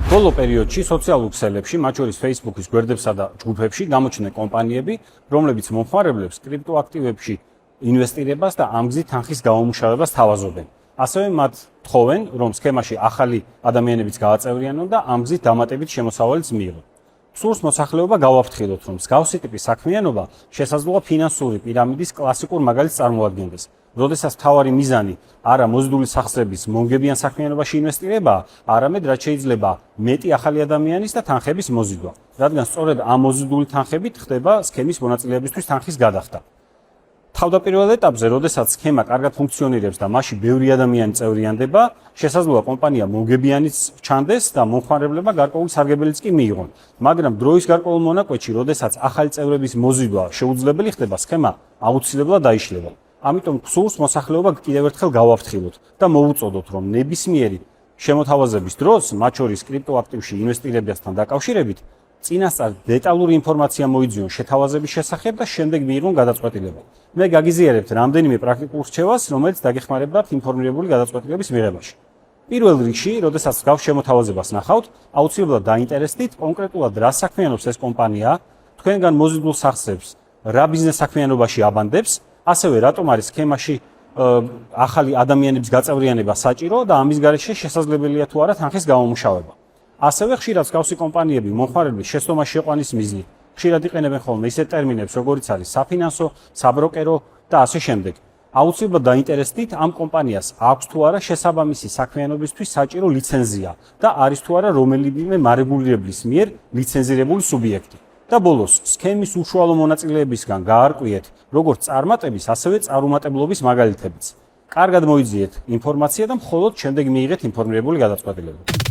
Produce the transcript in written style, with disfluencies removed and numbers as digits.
ბოლო პერიოდში სოციალურ ქსელებში, მათ შორის Facebook-ის გვერდებსა და ჯგუფებში გამოჩნდნენ კომპანიები, რომლებიც მომხმარებლებს კრიპტოაქტივებში ინვესტირებას და ამ გზით თანხის გამომუშავებას თავაზობენ. ასევე მათ თხოვენ, რომ სქემაში ახალი ადამიანებიც გააწევრიანონ და ამ გზით დამატებით შემოსავალიც მიიღონ. სურს მოსახლეობა გავაფრთხილოთ, რომ მსგავსი ტიპის საქმიანობა შესაძლოა ფინანსური პირამიდის კლასიკურ მაგალითს წარმოადგენდეს. როდესაც მთავარი მიზანი არა მოზიდული სახსრების მონგებიან საქმიანობაში ინვესტირებაა, არამედ რაც შეიძლება მეტი ახალი ადამიანის და თანხების მოზიდვა, რადგან სწორედ ამ მოზიდული თანხებით ხდება სქემის მონაწილეებისთვის თანხის გადახდა. თავდაპირველ ეტაპზე, როდესაც სქემა კარგად ფუნქციონირებს და მასში ბევრი ადამიანი წევრიანდება, შესაძლოა კომპანია მონგებიანიც ჩანდეს და მომხმარებლებმა გარკვეული სარგებელიც კი მიიღონ. მაგრამ დროის გარკვეულ მონაკვეთში, როდესაც ახალი წევრების მოზიდვა შეუძლებელი ხდება, სქემა აუცილებლად დაიშლება. ამიტომ სურს მოსახლეობა კიდევ ერთხელ გავაფრთხილოთ და მოვუწოდოთ, რომ ნებისმიერი შემოთავაზების დროს, მათ შორის კრიპტოაქტივში ინვესტირებასთან დაკავშირებით, წინასწარ დეტალური ინფორმაცია მოიძიონ შეთავაზების შესახებ და შემდეგ მიიღონ გადაწყვეტილება. მე გაგიზიარებთ რამდენიმე პრაქტიკულ რჩევას, რომელიც დაგეხმარებათ ინფორმირებული გადაწყვეტილების მიღებაში. პირველ რიგში, როდესაც გავს შემოთავაზებას ნახავთ, აუცილებლად დაინტერესდით კონკრეტულად რა საქმიანობს ეს კომპანია, თქვენგან მოზიდულ სახსრებს რა ბიზნეს საქმიანობაში აბანდებს, ასევე რატომ არის სქემაში ახალი ადამიანების გაწევრიანება საჭირო და ამის გარეშე შესაძლებელია თუ არა თანხის გამომუშავება. ასევე ხშირად მსგავსი კომპანიები მომხმარებლის შეცდომაში შეყვანის მიზნით ხშირად იყენებენ ხოლმე ისეთ ტერმინებს, როგორიც არის საფინანსო, საბროკერო და ასე შემდეგ. აუცილებლად დაინტერესდით ამ კომპანიას აქვს თუ არა შესაბამისი საქმიანობისთვის საჭირო ლიცენზია და არის თუ არა რომელიმე მარეგულირებლის მიერ ლიცენზირებული სუბიექტი. და ბოლოს, სქემის უშუალო მონაწილეებისგან გაარკვიეთ როგორც წარმატების, ასევე წარუმატებლობის მაგალითებიც. კარგად მოიძიეთ ინფორმაცია და მხოლოდ შემდეგ მიიღეთ ინფორმირებული გადაწყვეტილება.